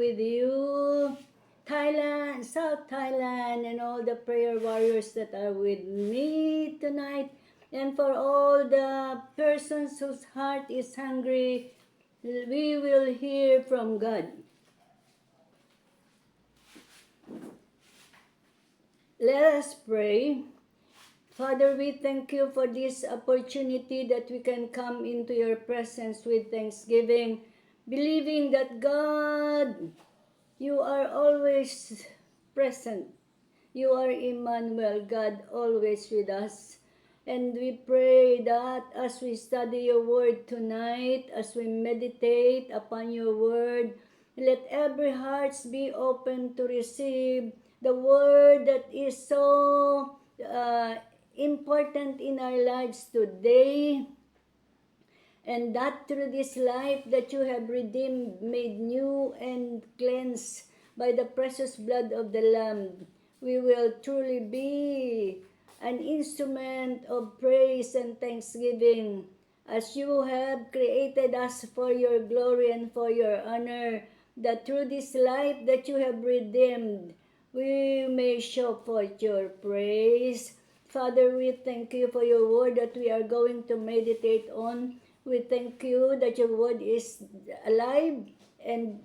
with you, Thailand, South Thailand, and all the prayer warriors that are with me tonight, and for all the persons whose heart is hungry, we will hear from God. Let us pray. Father, we thank you for this opportunity that we can come into your presence with thanksgiving, believing that God, you are always present. You are Emmanuel, God, always with us. And we pray that as we study your word tonight, as we meditate upon your word, let every heart be open to receive the word that is so important in our lives today, and that through this life that you have redeemed, made new, and cleansed by the precious blood of the Lamb, we will truly be an instrument of praise and thanksgiving as you have created us for your glory and for your honor, that through this life that you have redeemed, we may show forth your praise. Father, we thank you for your word that we are going to meditate on. We thank you that your word is alive, and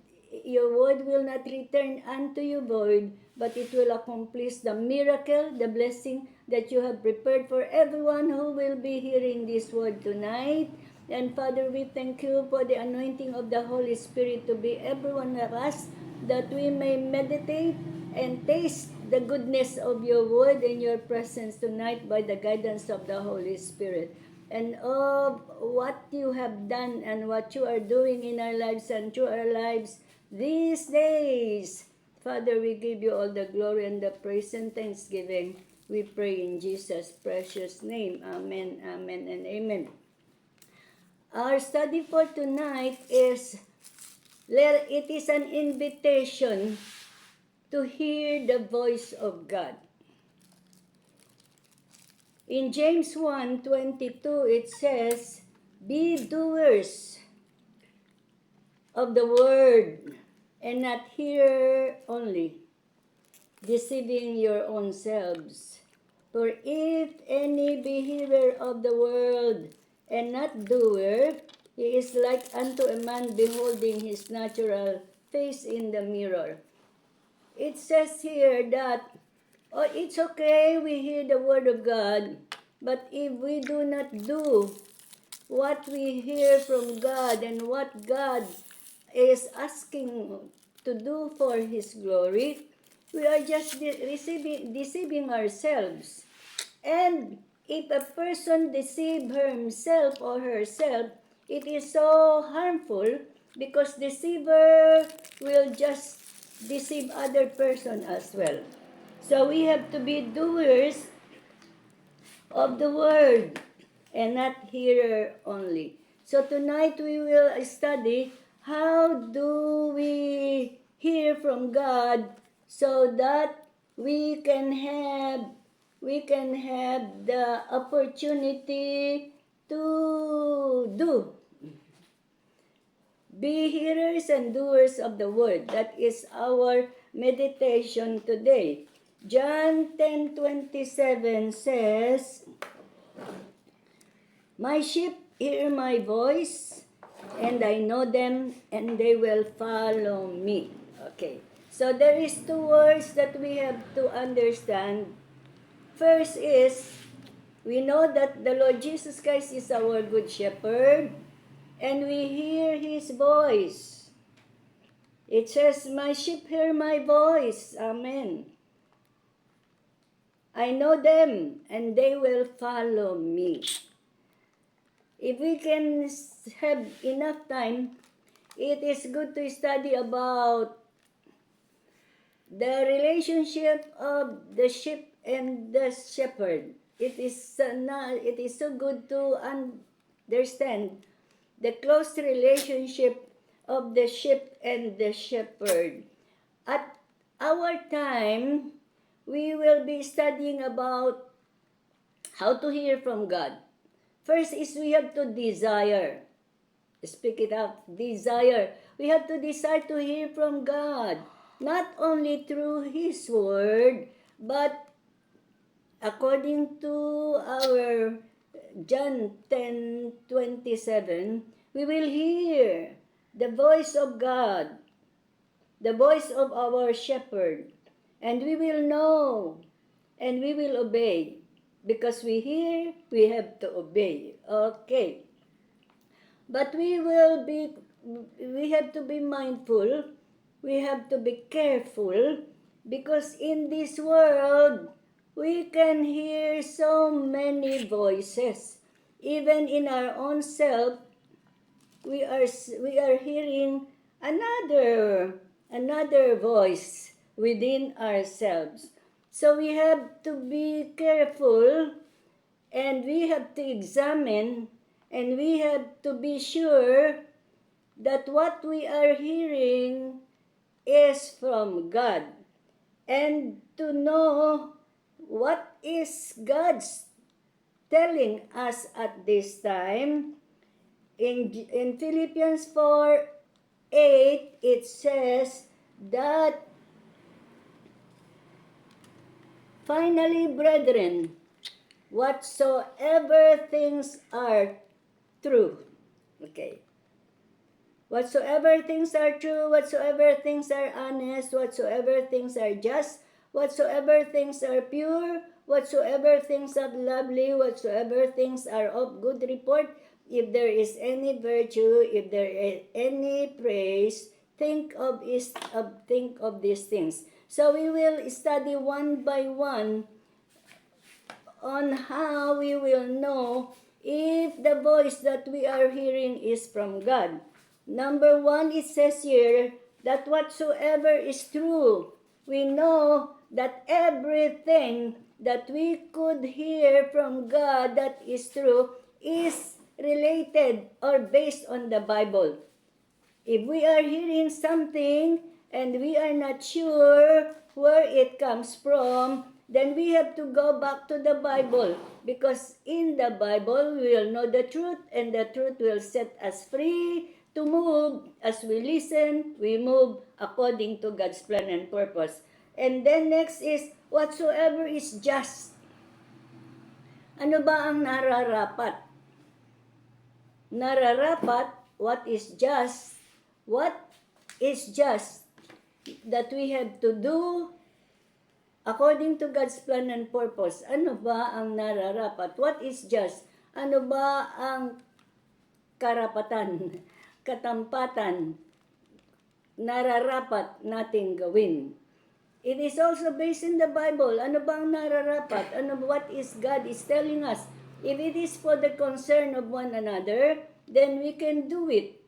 your word will not return unto you void, but it will accomplish the miracle, the blessing that you have prepared for everyone who will be hearing this word tonight. And Father, we thank you for the anointing of the Holy Spirit to be every one of us, that we may meditate and taste the goodness of your word in your presence tonight by the guidance of the Holy Spirit, and of what you have done and what you are doing in our lives and through our lives these days. Father, we give you all the glory and the praise and thanksgiving. We pray in Jesus' precious name. Amen, amen, and amen. Our study for tonight is, it is an invitation to hear the voice of God. In James 1:22, it says, "Be doers of the word, and not hearers only, deceiving your own selves. For if any be hearer of the word, and not doer, he is like unto a man beholding his natural face in the mirror." It says here that, it's okay, we hear the word of God, but if we do not do what we hear from God and what God is asking to do for His glory, we are just deceiving ourselves. And if a person deceives himself or herself, it is so harmful, because deceiver will just deceive other person as well. So we have to be doers of the word and not hearer only. So tonight we will study how do we hear from God, so that we can have the opportunity to do. Be hearers and doers of the word. That is our meditation today. John 10:27 says, "My sheep hear my voice, and I know them, and they will follow me." Okay. So there is two words that we have to understand. First is, we know that the Lord Jesus Christ is our good shepherd, and we hear His voice. It says, "My sheep hear my voice." Amen. "I know them, and they will follow me." If we can have enough time, it is good to study about the relationship of the sheep and the shepherd. It is so good to understand the close relationship of the sheep and the shepherd. At our time, we will be studying about how to hear from God. First is we have to desire. Speak it out. Desire. We have to desire to hear from God, not only through His Word, but according to our John 10:27, we will hear the voice of God, the voice of our shepherd, and we will know and we will obey. Because we hear, we have to obey. Okay. But we have to be mindful, we have to be careful, because in this world, we can hear so many voices. Even in our own self, we are hearing another voice within ourselves. So we have to be careful, and we have to examine, and we have to be sure that what we are hearing is from God, and to know what is God's telling us at this time. In Philippians 4:8, it says that, finally, brethren, whatsoever things are true. Okay. Whatsoever things are true, whatsoever things are honest, whatsoever things are just, whatsoever things are pure, whatsoever things are lovely, whatsoever things are of good report, if there is any virtue, if there is any praise, think of these things. So we will study one by one on how we will know if the voice that we are hearing is from God. Number 1, it says here that whatsoever is true, we know that everything that we could hear from God that is true is related or based on the Bible. If we are hearing something and we are not sure where it comes from, then we have to go back to the Bible, because in the Bible we will know the truth, and the truth will set us free to move. As we listen, we move according to God's plan and purpose. And then next is, whatsoever is just. Ano ba ang nararapat? Nararapat, what is just? What is just that we have to do according to God's plan and purpose? Ano ba ang nararapat? What is just? Ano ba ang karapatan, katampatan, nararapat nating gawin? It is also based in the Bible. Ano ba ang nararapat? What is God is telling us? If it is for the concern of one another, then we can do it.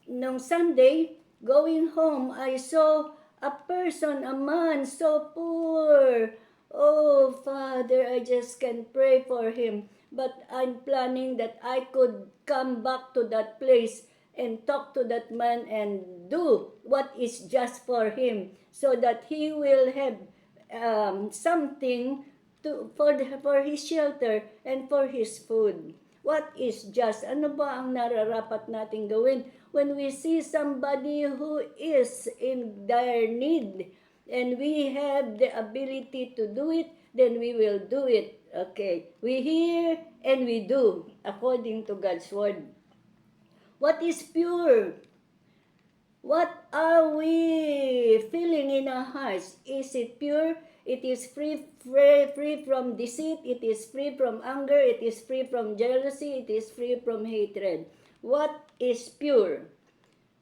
Nung Sunday, going home, I saw a person, a man, so poor. Oh, Father, I just can't pray for him. But I'm planning that I could come back to that place and talk to that man and do what is just for him, so that he will have something for his shelter and for his food. What is just? Ano ba ang nararapat nating gawin when we see somebody who is in dire need and we have the ability to do it? Then we will do it. Okay, we hear and we do according to God's word. What is pure? What are we feeling in our hearts? Is it pure? It is free from deceit. It is free from anger. It is free from jealousy. It is free from hatred. What is pure?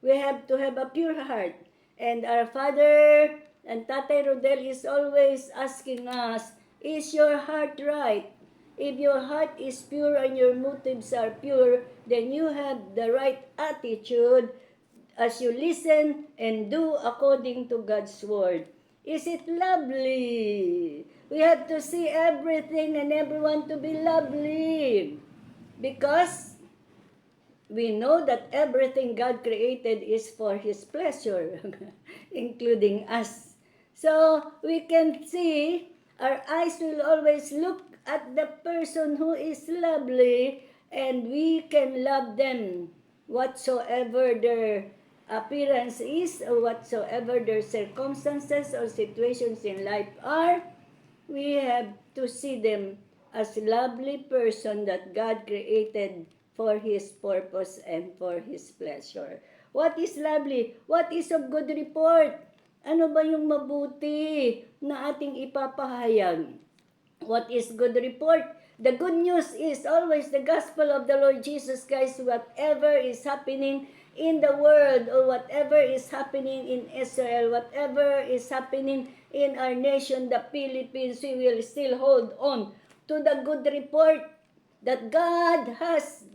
We have to have a pure heart. And our Father and Tatay Rodel is always asking us, is your heart right? If your heart is pure and your motives are pure, then you have the right attitude as you listen and do according to God's word. Is it lovely? We have to see everything and everyone to be lovely, because we know that everything God created is for His pleasure, including us. So we can see, our eyes will always look at the person who is lovely, and we can love them whatsoever their appearance is, or whatsoever their circumstances or situations in life are, we have to see them as lovely person that God created for His purpose and for His pleasure. What is lovely? What is of good report? Ano ba yung mabuti na ating ipapahayag? What is good report? The good news is always the gospel of the Lord Jesus Christ. Whatever is happening in the world, or whatever is happening in Israel, whatever is happening in our nation, the Philippines, we will still hold on to the good report that God has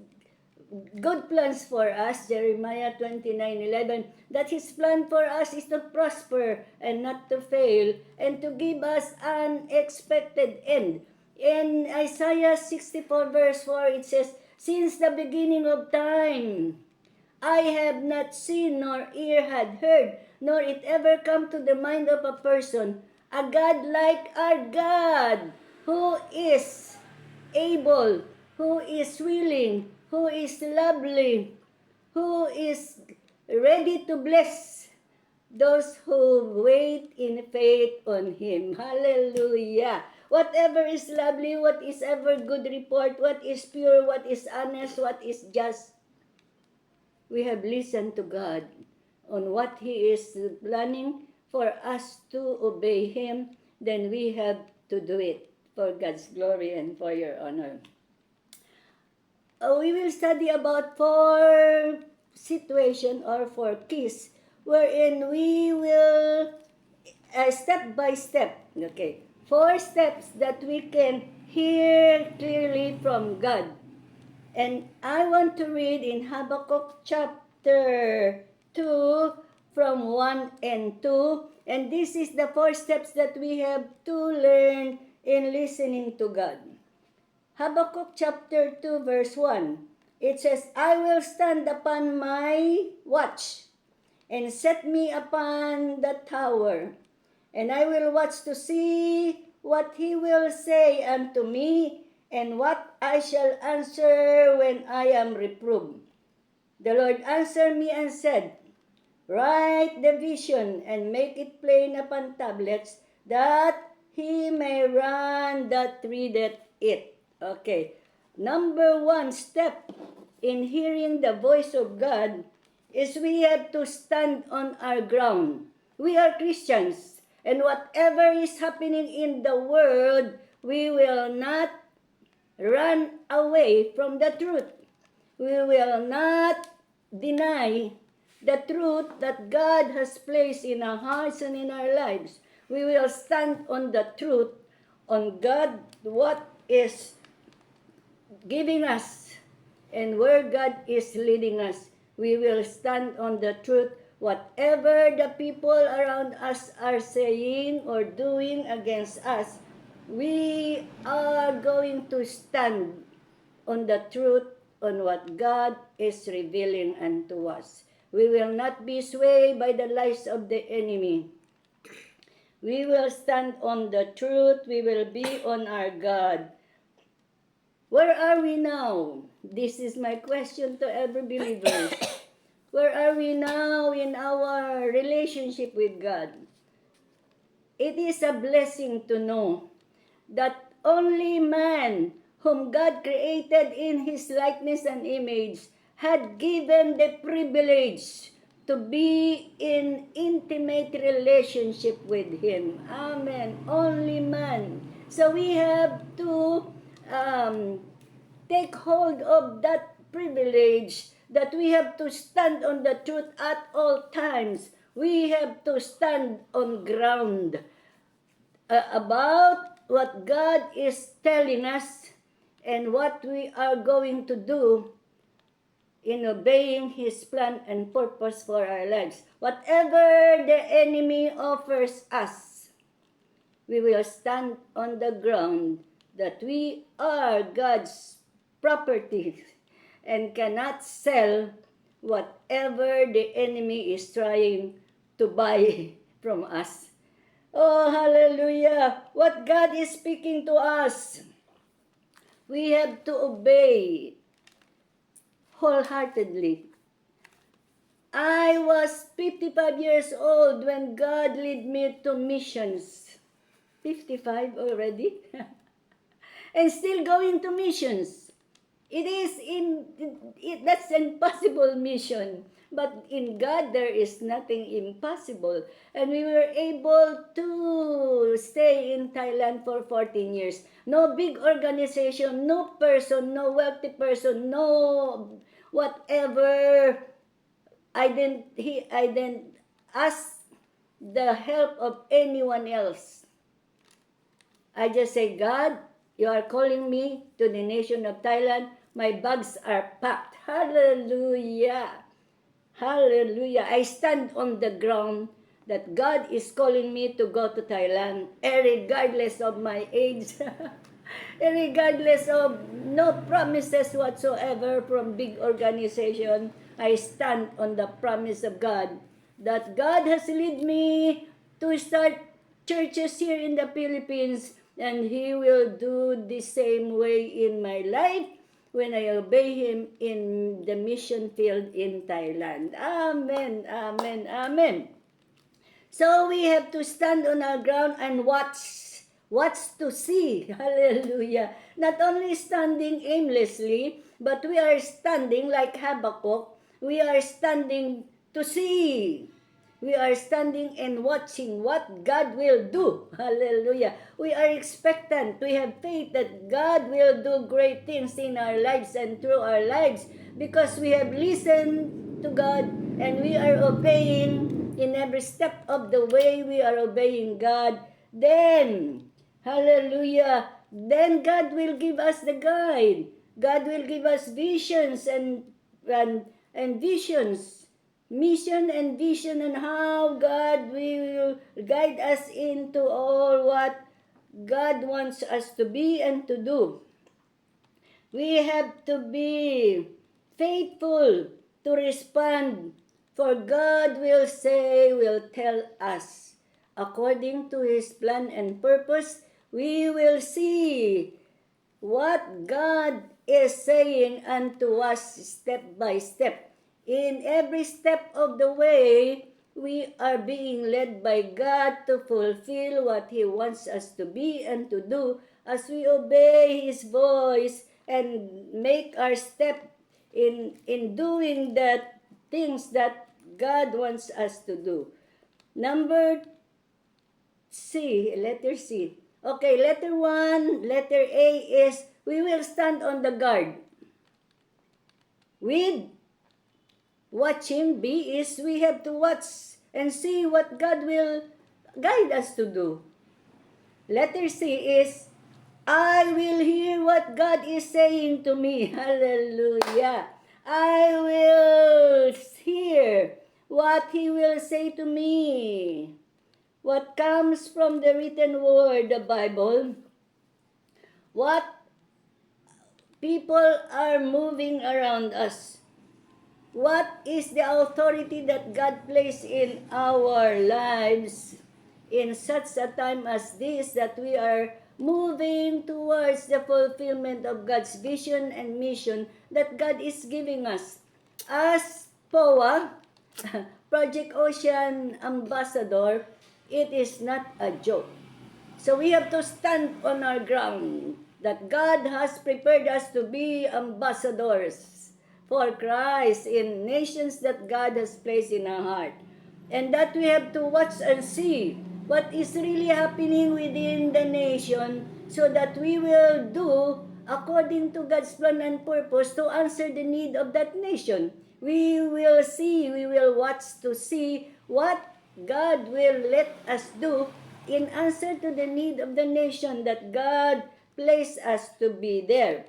good plans for us, Jeremiah 29:11, that His plan for us is to prosper and not to fail, and to give us an expected end. In Isaiah 64 verse 4, it says, "Since the beginning of time, I have not seen nor ear had heard, nor it ever come to the mind of a person, a God like our God, who is able, who is willing, who is lovely, who is ready to bless those who wait in faith on Him." Hallelujah. Whatever is lovely, what is ever good report, what is pure, what is honest, what is just, we have listened to God on what He is planning for us to obey Him, then we have to do it for God's glory and for your honor. We will study about 4 situation or 4 keys wherein we will step by step, okay, 4 steps that we can hear clearly from God. And I want to read in Habakkuk chapter 2 from 1 and 2. And this is the 4 steps that we have to learn in listening to God. Habakkuk chapter 2 verse 1. It says, "I will stand upon my watch and set me upon the tower, and I will watch to see what He will say unto me, and what I shall answer when I am reproved. The Lord answered me and said, Write the vision and make it plain upon tablets, that he may run that readeth it." Okay. Number 1 step in hearing the voice of God is we have to stand on our ground. We are Christians, and whatever is happening in the world, we will not run away from the truth. We will not deny the truth that God has placed in our hearts and in our lives. We will stand on the truth, on God, what is giving us, and where God is leading us. We will stand on the truth, whatever the people around us are saying or doing against us. We are going to stand on the truth, on what God is revealing unto us. We will not be swayed by the lies of the enemy. We will stand on the truth. We will be on our God. Where are we now? This is my question to every believer. Where are we now in our relationship with God? It is a blessing to know that only man whom God created in His likeness and image had given the privilege to be in intimate relationship with Him. Amen. Only man. So we have to take hold of that privilege, that we have to stand on the truth at all times. We have to stand on ground about what God is telling us and what we are going to do in obeying His plan and purpose for our lives. Whatever the enemy offers us, we will stand on the ground that we are God's property and cannot sell whatever the enemy is trying to buy from us. Oh, hallelujah! What God is speaking to us, we have to obey wholeheartedly. I was 55 years old when God led me to missions. 55 already? And still going to missions. That's an impossible mission. But in God, there is nothing impossible. And we were able to stay in Thailand for 14 years. No big organization, no person, no wealthy person, no whatever. I didn't ask the help of anyone else. I just say, God, you are calling me to the nation of Thailand. My bags are packed. Hallelujah. Hallelujah. I stand on the ground that God is calling me to go to Thailand, regardless of my age, regardless of no promises whatsoever from big organization. I stand on the promise of God that God has led me to start churches here in the Philippines, and He will do the same way in my life when I obey Him in the mission field in Thailand. Amen, amen, amen. So we have to stand on our ground and watch. Watch to see. Hallelujah. Not only standing aimlessly, but we are standing like Habakkuk. We are standing to see. We are standing and watching what God will do. Hallelujah. We are expectant. We have faith that God will do great things in our lives and through our lives because we have listened to God and we are obeying in every step of the way. We are obeying God. Then, hallelujah, then God will give us the guide. God will give us visions and visions, mission and vision, and how God will guide us into all what God wants us to be and to do. We have to be faithful to respond, for God will say, will tell us. According to His plan and purpose, we will see what God is saying unto us step by step. In every step of the way, we are being led by God to fulfill what He wants us to be and to do as we obey His voice and make our step in doing that things that God wants us to do. Number C, letter C. Okay, letter 1, letter A is we will stand on the guard. With watching, B is we have to watch and see what God will guide us to do. Letter C is I will hear what God is saying to me. Hallelujah. I will hear what He will say to me. What comes from the written word, the Bible, what people are moving around us. What is the authority that God placed in our lives in such a time as this, that we are moving towards the fulfillment of God's vision and mission that God is giving us? As POA, Project Ocean Ambassador, it is not a joke. So we have to stand on our ground that God has prepared us to be ambassadors for Christ in nations that God has placed in our heart. And that we have to watch and see what is really happening within the nation so that we will do according to God's plan and purpose to answer the need of that nation. We will see, we will watch to see what God will let us do in answer to the need of the nation that God placed us to be there.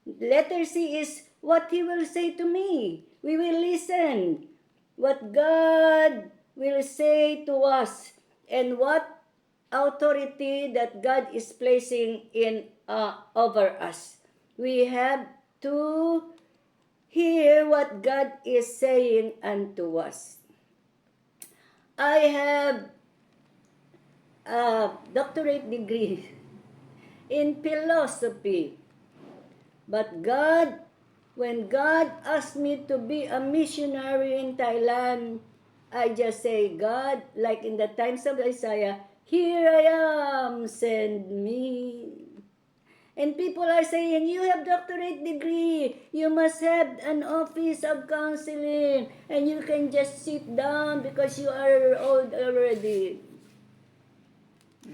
Letter C is what He will say to me. We will listen what God will say to us and what authority that God is placing in over us. We have to hear what God is saying unto us. I have a doctorate degree in philosophy, but God When God asked me to be a missionary in Thailand, I just say, God, like in the times of Isaiah, here I am, send me. And people are saying, you have doctorate degree, you must have an office of counseling, and you can just sit down because you are old already.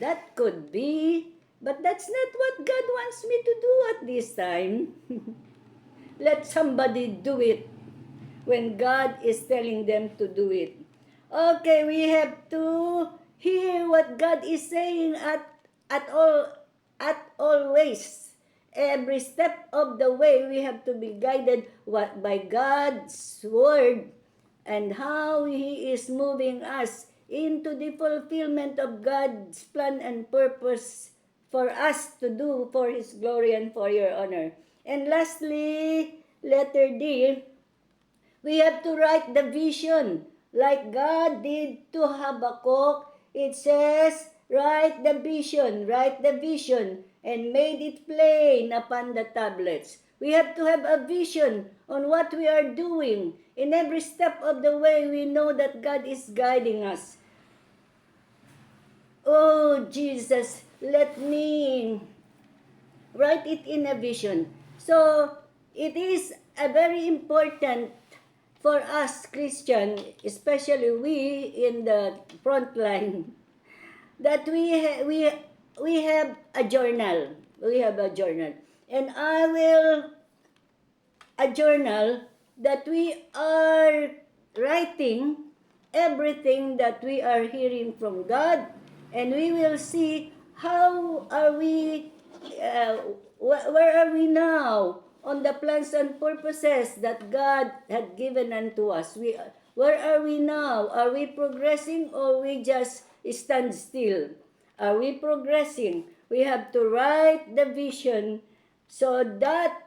That could be, but that's not what God wants me to do at this time. Let somebody do it when God is telling them to do it. Okay, we have to hear what God is saying at always. Every step of the way we have to be guided by God's word and how He is moving us into the fulfillment of God's plan and purpose for us to do for His glory and for your honor. And lastly, letter D, we have to write the vision like God did to Habakkuk. It says, write the vision, and made it plain upon the tablets. We have to have a vision on what we are doing. In every step of the way, we know that God is guiding us. Oh, Jesus, let me write it in a vision. So, it is a very important for us Christian, especially we in the front line, that we have a journal. We have a journal. And I will a journal that we are writing everything that we are hearing from God, and we will see how are we, where are we now on the plans and purposes that God had given unto us. Where are we now? Are we progressing or we just stand still? Are we progressing? We have to write the vision so that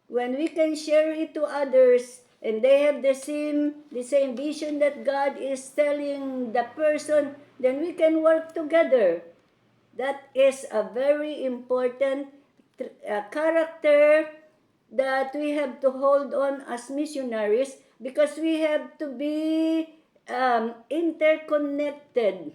when we can share it to others and they have the same vision that God is telling the person, then we can work together. That is a very important character that we have to hold on as missionaries, because we have to be interconnected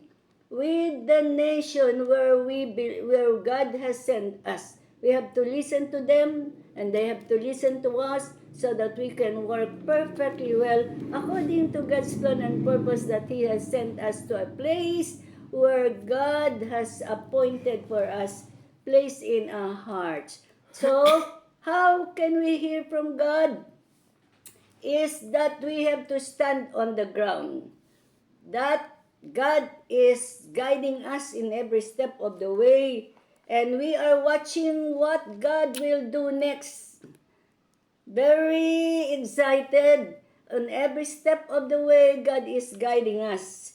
with the nation where God has sent us. We have to listen to them and they have to listen to us so that we can work perfectly well according to God's plan and purpose, that He has sent us to a place where God has appointed for us, placed in our hearts. So, how can we hear from God? Is that we have to stand on the ground. That God is guiding us in every step of the way, and we are watching what God will do next. Very excited on every step of the way. God is guiding us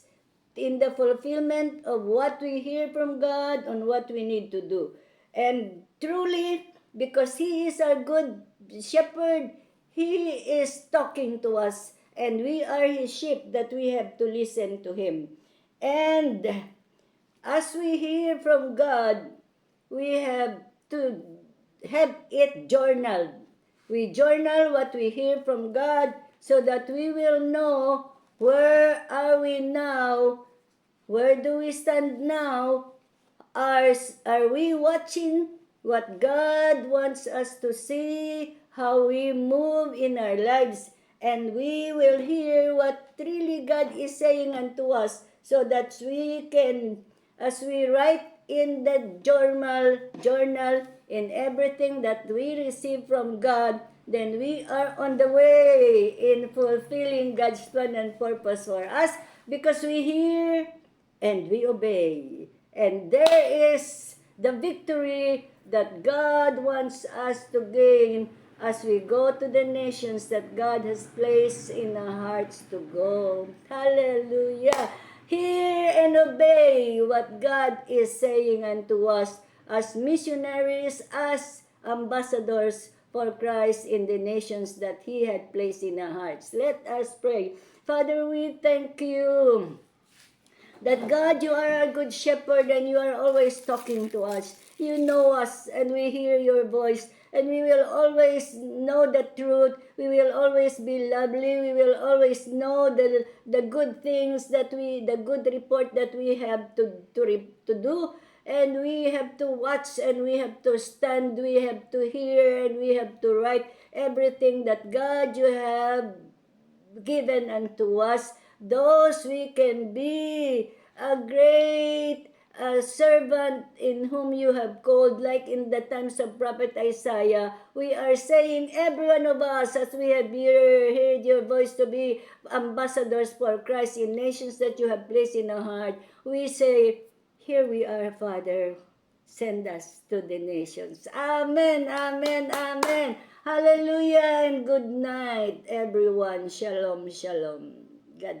in the fulfillment of what we hear from God on what we need to do. And truly, because He is our good shepherd, He is talking to us, and we are His sheep that we have to listen to Him. And as we hear from God, we have to have it journaled. We journal what we hear from God so that we will know where are we now, where do we stand now, are we watching what God wants us to see, how we move in our lives, and we will hear what really God is saying unto us, so that we can, as we write in the journal in everything that we receive from God, then we are on the way in fulfilling God's plan and purpose for us, because we hear and we obey. And there is the victory that God wants us to gain as we go to the nations that God has placed in our hearts to go. Hallelujah! Hear and obey what God is saying unto us as missionaries, as ambassadors for Christ in the nations that He had placed in our hearts. Let us pray. Father, we thank You that God, You are a good shepherd and You are always talking to us. You know us and we hear Your voice, and we will always know the truth. We will always be lovely. We will always know the good things the good report that we have to do. And we have to watch, and we have to stand, we have to hear, and we have to write everything that God you have given unto us. Those we can be a great servant in whom you have called, like in the times of Prophet Isaiah. We are saying, every one of us, as we have heard your voice, to be ambassadors for Christ in nations that you have placed in our heart. We say, here we are, Father. Send us to the nations. Amen, amen, amen. Hallelujah and good night, everyone. Shalom, shalom. God